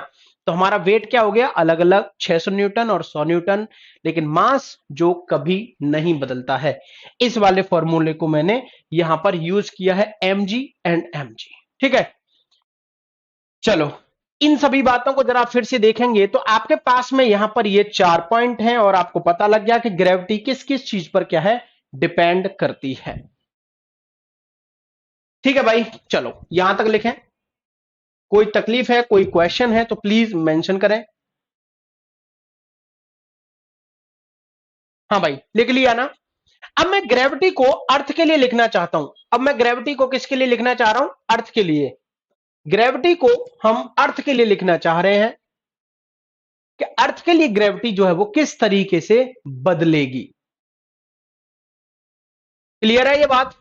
तो हमारा वेट क्या हो गया, अलग अलग 600 न्यूटन और 100 न्यूटन, लेकिन मास जो कभी नहीं बदलता है। इस वाले फॉर्मूले को मैंने यहां पर यूज किया है, mg एंड mg। ठीक है, चलो इन सभी बातों को जरा फिर से देखेंगे तो आपके पास में यहां पर ये 4 पॉइंट हैं और आपको पता लग गया कि ग्रेविटी किस किस चीज पर क्या है, डिपेंड करती है। ठीक है भाई, चलो यहां तक लिखें। कोई तकलीफ है, कोई क्वेश्चन है तो प्लीज मेंशन करें। हाँ भाई, लिख लिया ना। अब मैं ग्रेविटी को अर्थ के लिए लिखना चाहता हूं। अब मैं ग्रेविटी को किसके लिए लिखना चाह रहा हूं, अर्थ के लिए। ग्रेविटी को हम अर्थ के लिए लिखना चाह रहे हैं कि अर्थ के लिए ग्रेविटी जो है वो किस तरीके से बदलेगी। क्लियर है ये बात।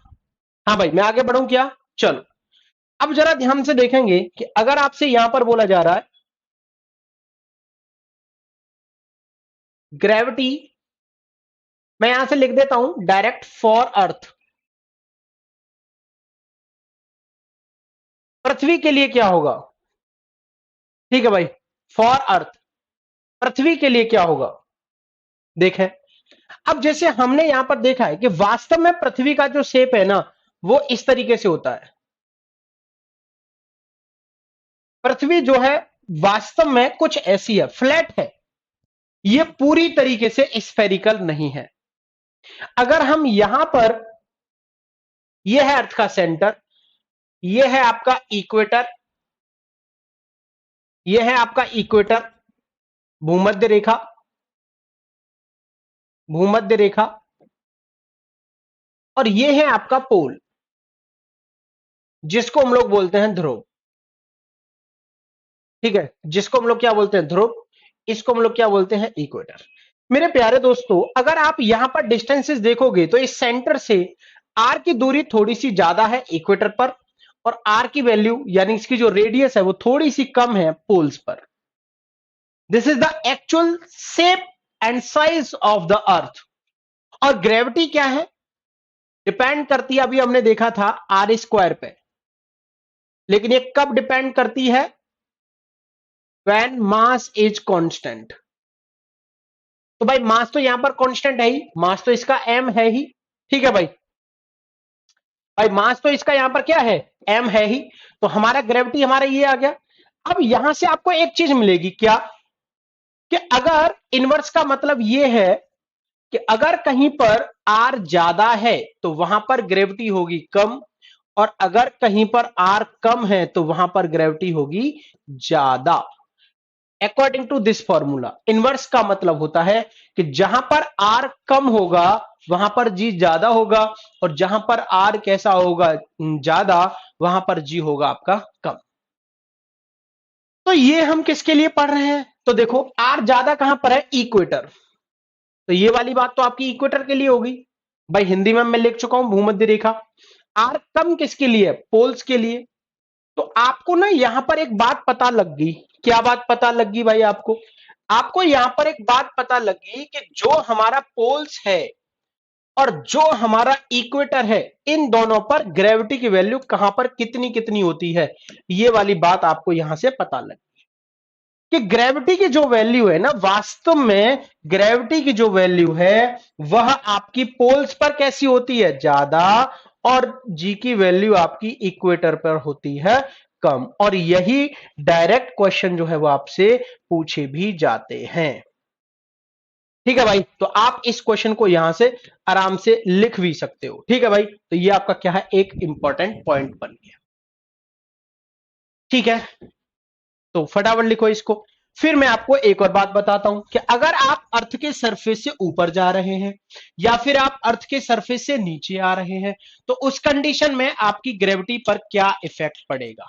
हाँ भाई, मैं आगे बढ़ूं क्या, चलो। अब जरा ध्यान से देखेंगे कि अगर आपसे यहां पर बोला जा रहा है ग्रेविटी, मैं यहां से लिख देता हूं डायरेक्ट फॉर अर्थ। पृथ्वी के लिए क्या होगा, ठीक है भाई, फॉर अर्थ पृथ्वी के लिए क्या होगा। देखें, अब जैसे हमने यहां पर देखा है कि वास्तव में पृथ्वी का जो शेप है ना वो इस तरीके से होता है। पृथ्वी जो है वास्तव में कुछ ऐसी है, फ्लैट है, ये पूरी तरीके से स्फेरिकल नहीं है। अगर हम यहां पर, यह है अर्थ का सेंटर, यह है आपका इक्वेटर, यह है आपका इक्वेटर, भूमध्य रेखा, भूमध्य रेखा, और यह है आपका पोल जिसको हम लोग बोलते हैं ध्रुव। ठीक है, जिसको हम लोग क्या बोलते हैं, ध्रुव, इसको हम लोग क्या बोलते हैं, इक्वेटर। मेरे प्यारे दोस्तों, अगर आप यहां पर डिस्टेंसेस देखोगे तो इस सेंटर से आर की दूरी थोड़ी सी ज्यादा है इक्वेटर पर, और आर की वैल्यू यानी इसकी जो रेडियस है वो थोड़ी सी कम है पोल्स पर। This is the actual shape and size of the अर्थ। और ग्रेविटी क्या है, डिपेंड करती है, अभी हमने देखा था आर स्क्वायर पे, लेकिन ये कब डिपेंड करती है, व्हेन मास इज कांस्टेंट। तो भाई मास तो यहां पर कांस्टेंट है ही, मास तो इसका m है ही। ठीक है भाई, भाई मास तो इसका यहां पर क्या है, m है ही। तो हमारा ग्रेविटी हमारा ये आ गया। अब यहां से आपको एक चीज मिलेगी क्या, कि अगर इनवर्स का मतलब ये है कि अगर कहीं पर r ज्यादा है तो वहां पर ग्रेविटी होगी कम, और अगर कहीं पर r कम है तो वहां पर ग्रेविटी होगी ज्यादा। According to this formula, inverse का मतलब होता है कि जहां पर r कम होगा वहां पर g ज्यादा होगा, और जहां पर r कैसा होगा, ज्यादा, वहां पर g होगा आपका कम। तो ये हम किसके लिए पढ़ रहे हैं, तो देखो r ज्यादा कहां पर है, इक्वेटर। तो ये वाली बात तो आपकी इक्वेटर के लिए होगी। भाई हिंदी में मैं लिख चुका हूं भूमध्य रेखा। r कम किसके लिए, पोल्स के लिए। तो आपको ना यहां पर एक बात पता लग गई, क्या बात पता लग गई भाई आपको, आपको यहां पर एक बात पता लगी कि जो हमारा पोल्स है और जो हमारा इक्वेटर है, इन दोनों पर ग्रेविटी की वैल्यू कहां पर कितनी कितनी होती है। ये वाली बात आपको यहां से पता लगी कि ग्रेविटी की जो वैल्यू है ना, वास्तव में ग्रेविटी की जो वैल्यू है वह आपकी पोल्स पर कैसी होती है, ज्यादा, और जी की वैल्यू आपकी इक्वेटर पर होती है कम। और यही डायरेक्ट क्वेश्चन जो है वो आपसे पूछे भी जाते हैं। ठीक है भाई, तो आप इस क्वेश्चन को यहां से आराम से लिख भी सकते हो। ठीक है भाई, तो ये आपका क्या है, एक इंपॉर्टेंट पॉइंट बन गया। ठीक है, तो फटाफट लिखो इसको। फिर मैं आपको एक और बात बताता हूं कि अगर आप अर्थ के सरफेस से ऊपर जा रहे हैं या फिर आप अर्थ के सरफेस से नीचे आ रहे हैं, तो उस कंडीशन में आपकी ग्रेविटी पर क्या इफेक्ट पड़ेगा।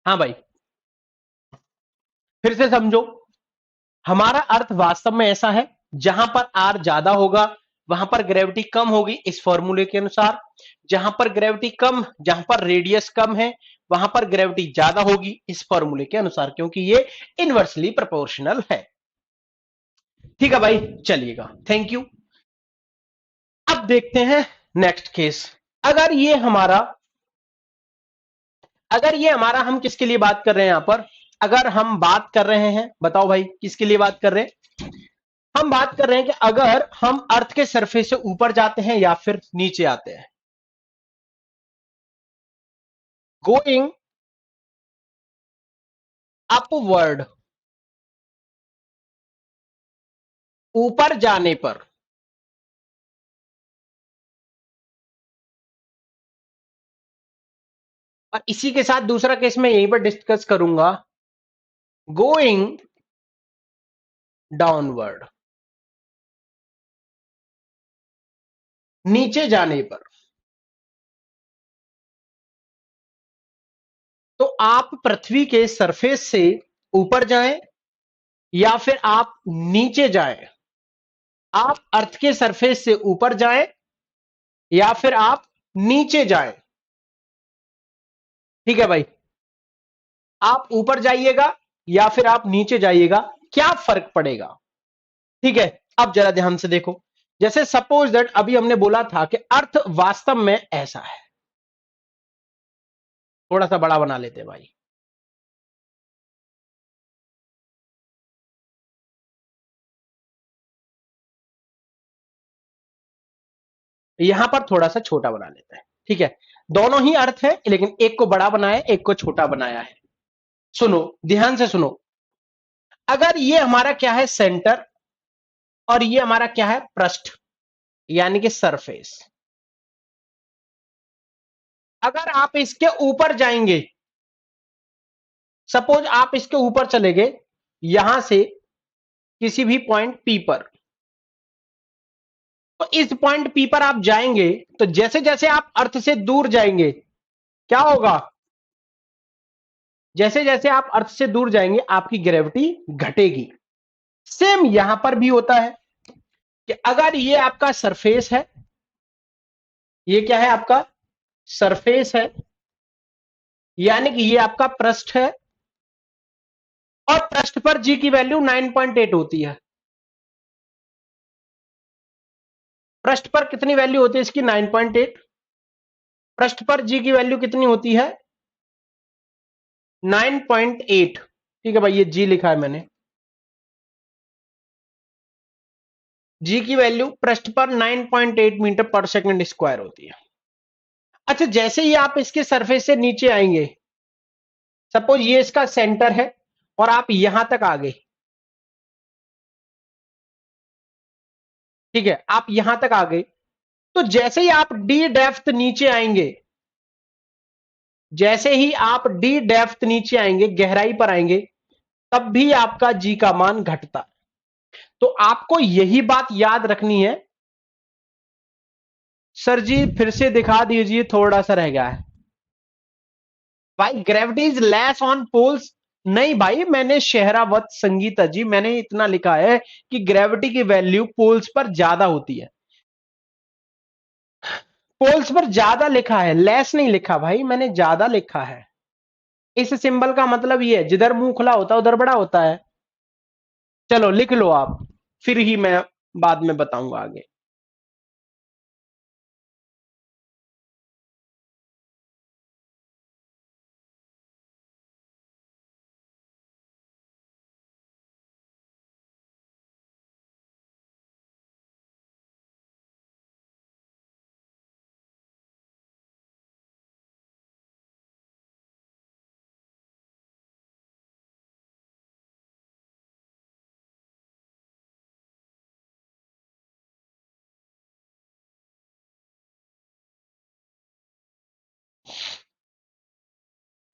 हाँ भाई, फिर से समझो। हमारा अर्थ वास्तव में ऐसा है, जहां पर आर ज्यादा होगा वहां पर ग्रेविटी कम होगी, इस फॉर्मूले के अनुसार। जहां पर ग्रेविटी कम, जहां पर रेडियस कम है, वहां पर ग्रेविटी ज्यादा होगी, इस फॉर्मूले के अनुसार, क्योंकि ये इनवर्सली प्रोपोर्शनल है। ठीक है भाई, चलिएगा, थैंक यू। अब देखते हैं नेक्स्ट केस। अगर ये हमारा अगर ये हमारा हम किसके लिए बात कर रहे हैं यहां पर, अगर हम बात कर रहे हैं, बताओ भाई किसके लिए बात कर रहे हैं। हम बात कर रहे हैं कि अगर हम अर्थ के सरफेस से ऊपर जाते हैं या फिर नीचे आते हैं। गोइंग अपवर्ड, ऊपर जाने पर, और इसी के साथ दूसरा केस मैं यहीं पर डिस्कस करूंगा, गोइंग डाउनवर्ड, नीचे जाने पर। तो आप पृथ्वी के सरफेस से ऊपर जाएं या फिर आप नीचे जाएं, आप अर्थ के सरफेस से ऊपर जाएं या फिर आप नीचे जाएं। ठीक है भाई, आप ऊपर जाइएगा या फिर आप नीचे जाइएगा, क्या फर्क पड़ेगा। ठीक है, अब जरा ध्यान से देखो। जैसे सपोज दैट अभी हमने बोला था कि अर्थ वास्तव में ऐसा है, थोड़ा सा बड़ा बना लेते हैं भाई। यहां पर थोड़ा सा छोटा बना लेते हैं। ठीक है, दोनों ही अर्थ है लेकिन एक को बड़ा बनाया एक को छोटा बनाया है। सुनो, ध्यान से सुनो। अगर ये हमारा क्या है, सेंटर, और ये हमारा क्या है, पृष्ठ, यानी कि सरफेस। अगर आप इसके ऊपर जाएंगे, सपोज आप इसके ऊपर चले गए यहां से किसी भी पॉइंट पी पर, तो इस पॉइंट पी पर आप जाएंगे, तो जैसे जैसे आप अर्थ से दूर जाएंगे क्या होगा, जैसे जैसे आप अर्थ से दूर जाएंगे आपकी ग्रेविटी घटेगी। सेम यहां पर भी होता है कि अगर ये आपका सरफेस है, ये क्या है आपका सरफेस है, यानी कि ये आपका पृष्ठ है, और पृष्ठ पर जी की वैल्यू 9.8 होती है। पृष्ठ पर कितनी वैल्यू होती है इसकी, 9.8। पृष्ठ पर जी की वैल्यू कितनी होती है, 9.8। ठीक है भाई, ये जी लिखा है मैंने। जी की वैल्यू पृष्ठ पर 9.8 मीटर पर सेकंड स्क्वायर होती है। अच्छा, जैसे ही आप इसके सरफेस से नीचे आएंगे, सपोज ये इसका सेंटर है और आप यहां तक आ गए। ठीक है, आप यहां तक आ गए, तो जैसे ही आप डी डेप्थ नीचे आएंगे, जैसे ही आप डी डेप्थ नीचे आएंगे, गहराई पर आएंगे, तब भी आपका जी का मान घटता। तो आपको यही बात याद रखनी है। सर जी फिर से दिखा दीजिए, थोड़ा सा रह गया है। भाई gravity is less on poles, नहीं भाई, मैंने शहरावत संगीता जी मैंने इतना लिखा है कि ग्रेविटी की वैल्यू पोल्स पर ज्यादा होती है। पोल्स पर ज्यादा लिखा है, लेस नहीं लिखा भाई, मैंने ज्यादा लिखा है। इस सिंबल का मतलब ये है, जिधर मुंह खुला होता है उधर बड़ा होता है। चलो लिख लो आप, फिर ही मैं बाद में बताऊंगा आगे।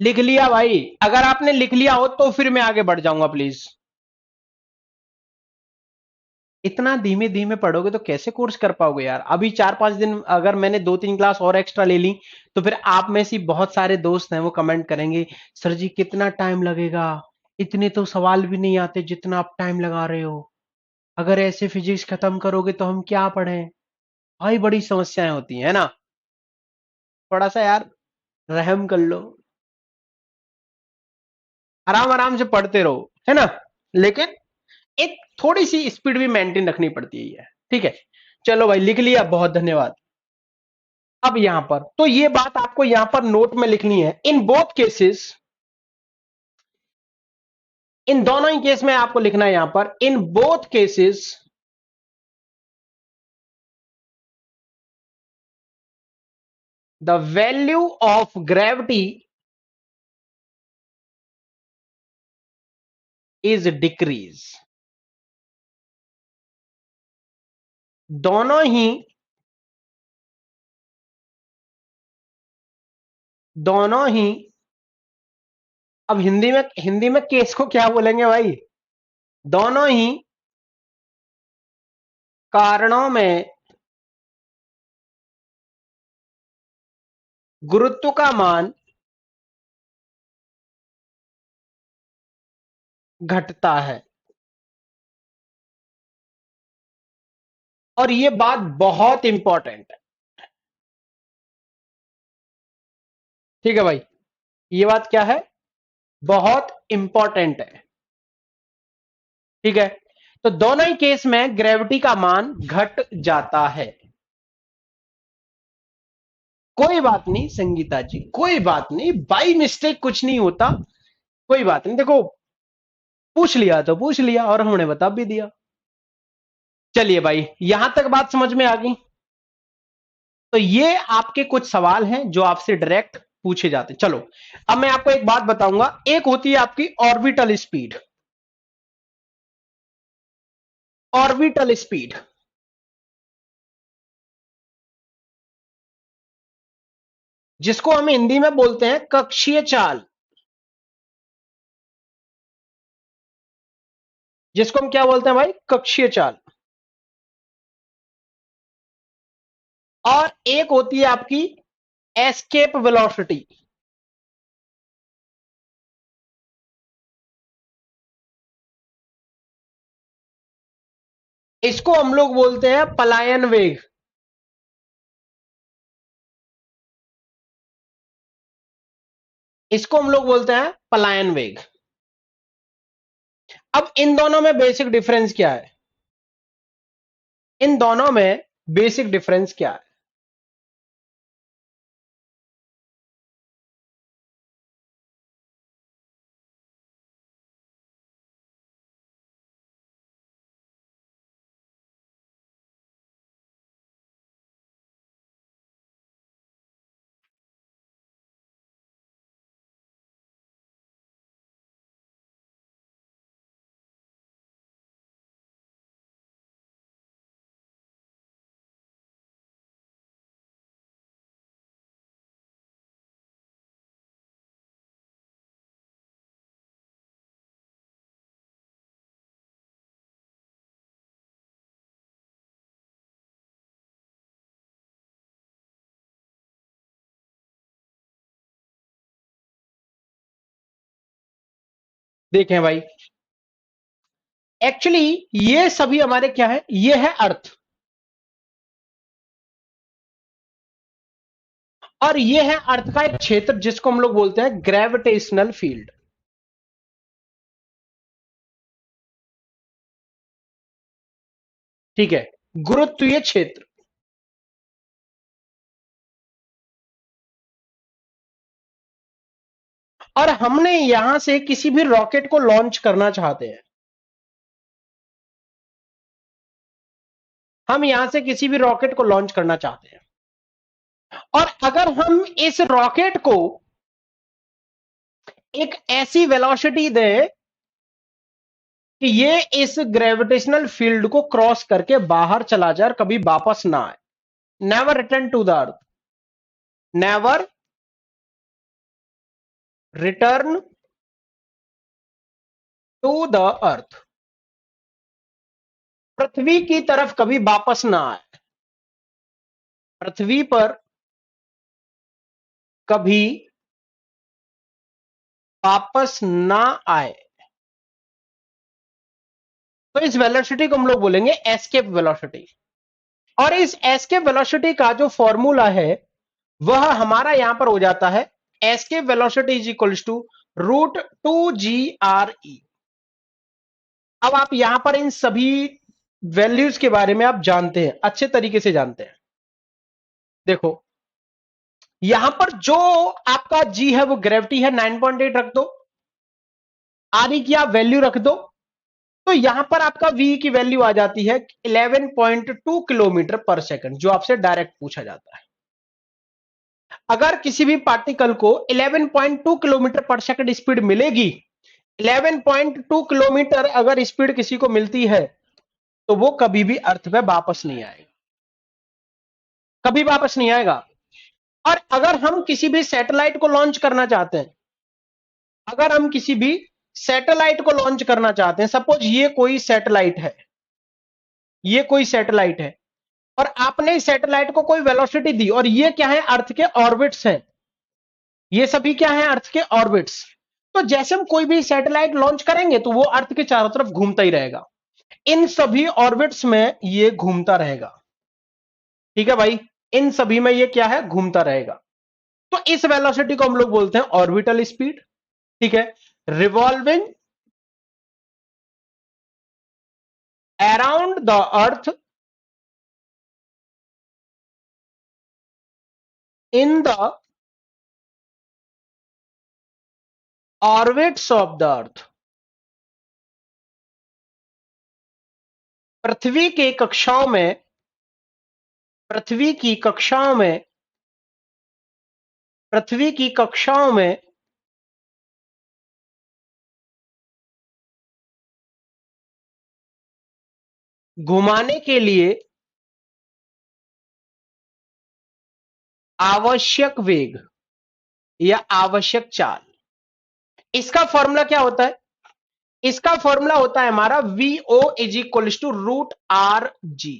लिख लिया भाई? अगर आपने लिख लिया हो तो फिर मैं आगे बढ़ जाऊंगा प्लीज। इतना धीमे धीमे पढ़ोगे तो कैसे कोर्स कर पाओगे यार? अभी 4-5 दिन अगर मैंने 2-3 क्लास और एक्स्ट्रा ले ली तो फिर आप में से बहुत सारे दोस्त हैं वो कमेंट करेंगे, सर जी कितना टाइम लगेगा, इतने तो सवाल भी नहीं आते जितना आप टाइम लगा रहे हो, अगर ऐसे फिजिक्स खत्म करोगे तो हम क्या पढ़ें? भाई बड़ी समस्याएं होती हैं, है ना? थोड़ा सा यार रहम कर लो, आराम आराम से पढ़ते रहो, है ना? लेकिन एक थोड़ी सी स्पीड भी मेंटेन रखनी पड़ती है, ठीक है? चलो भाई लिख लिया, बहुत धन्यवाद। अब यहां पर तो ये बात आपको यहां पर नोट में लिखनी है, इन बोथ केसेस, इन दोनों ही केस में आपको लिखना है यहां पर, in both cases the value of gravity is decrease. दोनों ही, दोनों ही, अब हिंदी में केस को क्या बोलेंगे भाई? दोनों ही कारणों में गुरुत्व का मान घटता है। और ये बात बहुत इंपॉर्टेंट है, ठीक है भाई? ये बात क्या है? बहुत इंपॉर्टेंट है, ठीक है? तो दोनों ही केस में ग्रेविटी का मान घट जाता है। कोई बात नहीं संगीता जी, कोई बात नहीं, बाई मिस्टेक कुछ नहीं होता, कोई बात नहीं। देखो, पूछ लिया तो पूछ लिया और हमने बता भी दिया। चलिए भाई, यहां तक बात समझ में आ गई? तो ये आपके कुछ सवाल हैं जो आपसे डायरेक्ट पूछे जाते हैं। चलो, अब मैं आपको एक बात बताऊंगा, एक होती है आपकी ऑर्बिटल स्पीड, ऑर्बिटल स्पीड, जिसको हम हिंदी में बोलते हैं कक्षीय चाल, जिसको हम क्या बोलते हैं भाई? कक्षीय चाल। और एक होती है आपकी एस्केप वेलोसिटी, इसको हम लोग बोलते हैं पलायन वेग, इसको हम लोग बोलते हैं पलायन वेग। अब इन दोनों में बेसिक डिफरेंस क्या है? इन दोनों में बेसिक डिफरेंस क्या है? देखें भाई, एक्चुअली ये सभी हमारे क्या है? ये है अर्थ, और ये है अर्थ का एक क्षेत्र जिसको हम लोग बोलते हैं ग्रेविटेशनल फील्ड, ठीक है? गुरुत्वीय क्षेत्र। और हमने यहां से किसी भी रॉकेट को लॉन्च करना चाहते हैं, हम यहां से किसी भी रॉकेट को लॉन्च करना चाहते हैं, और अगर हम इस रॉकेट को एक ऐसी वेलोसिटी दें कि ये इस ग्रेविटेशनल फील्ड को क्रॉस करके बाहर चला जाए और कभी वापस ना आए, never return to the earth, never return to the earth, पृथ्वी की तरफ कभी वापस ना आए, पृथ्वी पर कभी वापस ना आए, तो इस वेलोसिटी को हम लोग बोलेंगे एस्केप वेलोसिटी। और इस एस्केप वेलोसिटी का जो फॉर्मूला है वह हमारा यहां पर हो जाता है escape velocity is equals to √2 GRE। अब आप यहां पर इन सभी वैल्यूज के बारे में आप जानते हैं, अच्छे तरीके से जानते हैं। देखो यहां पर जो आपका जी है वो ग्रेविटी है, 9.8 रख दो, आर की आप वैल्यू रख दो, तो यहां पर आपका वी की वैल्यू आ जाती है 11.2 किलोमीटर पर सेकंड, जो आपसे डायरेक्ट पूछा जाता है। अगर किसी भी पार्टिकल को 11.2 किलोमीटर पर सेकंड स्पीड मिलेगी, 11.2 किलोमीटर अगर स्पीड किसी को मिलती है तो वो कभी भी अर्थ पे वापस नहीं आएगा, कभी वापस नहीं आएगा। और अगर हम किसी भी सैटेलाइट को लॉन्च करना चाहते हैं, अगर हम किसी भी सैटेलाइट को लॉन्च करना चाहते हैं, सपोज ये कोई सैटेलाइट है, ये कोई सैटेलाइट है, और आपने इस सैटेलाइट को कोई वेलोसिटी दी, और ये क्या है, अर्थ के ऑर्बिट्स हैं, ये सभी क्या है, अर्थ के ऑर्बिट्स। तो जैसे हम कोई भी सैटेलाइट लॉन्च करेंगे तो वो अर्थ के चारों तरफ घूमता ही रहेगा, इन सभी ऑर्बिट्स में ये घूमता रहेगा, ठीक है भाई, इन सभी में ये क्या है, घूमता रहेगा। तो इस वेलोसिटी को हम लोग बोलते हैं ऑर्बिटल स्पीड, ठीक है, revolving around the earth in the orbits of the earth. पृथ्वी के कक्षाओं में, पृथ्वी की कक्षाओं में, पृथ्वी की कक्षाओं में घुमाने के लिए आवश्यक वेग या आवश्यक चाल, इसका फॉर्मूला क्या होता है, इसका फॉर्मूला होता है हमारा VO is equal to √RG।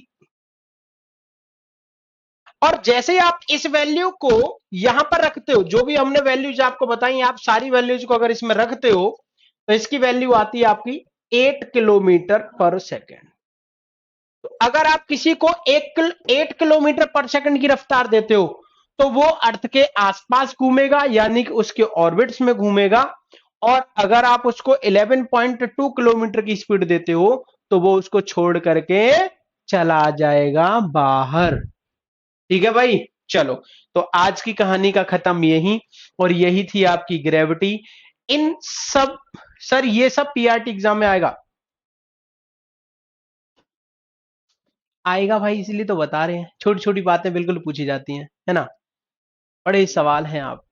और जैसे ही आप इस वैल्यू को यहां पर रखते हो, जो भी हमने वैल्यूज आपको बताई, आप सारी वैल्यूज को अगर इसमें रखते हो तो इसकी वैल्यू आती है आपकी 8 किलोमीटर पर सेकेंड। तो अगर आप किसी को 8 किलोमीटर पर सेकंड की रफ्तार देते हो तो वो अर्थ के आसपास घूमेगा, यानी कि उसके ऑर्बिट्स में घूमेगा। और अगर आप उसको 11.2 किलोमीटर की स्पीड देते हो तो वो उसको छोड़ करके चला जाएगा बाहर, ठीक है भाई। चलो, तो आज की कहानी का खत्म यही, और यही थी आपकी ग्रेविटी। इन सब, सर ये सब पीआरटी एग्जाम में आएगा, आएगा भाई, इसलिए तो बता रहे हैं, छोटी छोटी बातें बिल्कुल पूछी जाती हैं, है ना, बड़े सवाल हैं आप,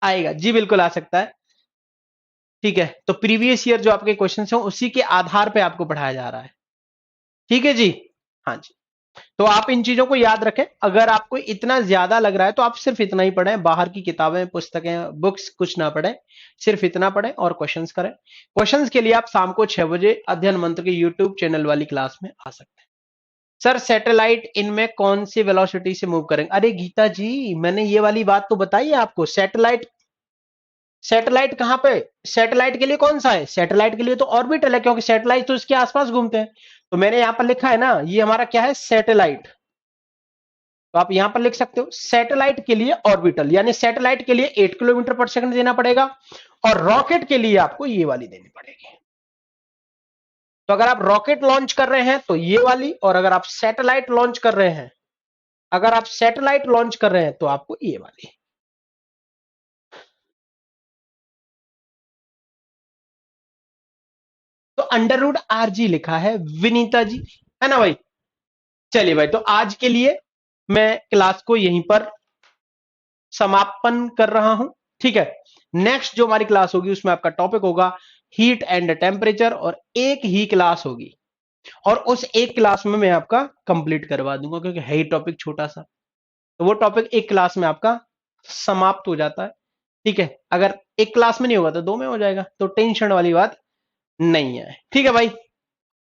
आएगा जी, बिल्कुल आ सकता है, ठीक है। तो प्रीवियस ईयर जो आपके क्वेश्चन हैं उसी के आधार पे आपको पढ़ाया जा रहा है, ठीक है जी, हाँ जी। तो आप इन चीजों को याद रखें, अगर आपको इतना ज्यादा लग रहा है तो आप सिर्फ इतना ही पढ़ें, बाहर की किताबें, पुस्तकें, बुक्स कुछ ना पढ़ें, सिर्फ इतना पढ़ें और क्वेश्चंस करें। क्वेश्चंस के लिए आप शाम को 6 बजे अध्ययन मंत्र के यूट्यूब चैनल वाली क्लास में आ सकते हैं। सर सैटेलाइट इनमें कौन सी वेलोसिटी से मूव करेंगे, अरे गीता जी मैंने ये वाली बात तो बताई है आपको, सैटेलाइट, सैटेलाइट कहां पे, सैटेलाइट के लिए कौन सा है, सैटेलाइट के लिए तो ऑर्बिटल है, क्योंकि सैटेलाइट तो इसके आसपास घूमते हैं। तो मैंने यहां पर लिखा है ना, ये हमारा क्या है, सैटेलाइट, तो आप यहां पर लिख सकते हो सैटेलाइट के लिए ऑर्बिटल, यानी सैटेलाइट के लिए 8 किलोमीटर पर सेकंड देना पड़ेगा, और रॉकेट के लिए आपको ये वाली देनी पड़ेगी। तो अगर आप रॉकेट लॉन्च कर रहे हैं तो ये वाली, और अगर आप सैटेलाइट लॉन्च कर रहे हैं, अगर आप सैटेलाइट लॉन्च कर रहे हैं तो आपको ये वाली। तो √RG लिखा है विनीता जी, है ना भाई। चलिए भाई, तो आज के लिए मैं क्लास को यहीं पर समापन कर रहा हूं, ठीक है। नेक्स्ट जो हमारी क्लास होगी उसमें आपका टॉपिक होगा हीट एंड टेम्परेचर, और एक ही क्लास होगी, और उस एक क्लास में मैं आपका कंप्लीट करवा दूंगा, क्योंकि है ही टॉपिक छोटा सा, तो वो टॉपिक एक क्लास में आपका समाप्त हो जाता है। ठीक है, अगर एक क्लास में नहीं होगा तो दो में हो जाएगा, तो टेंशन वाली बात नहीं है। ठीक है भाई।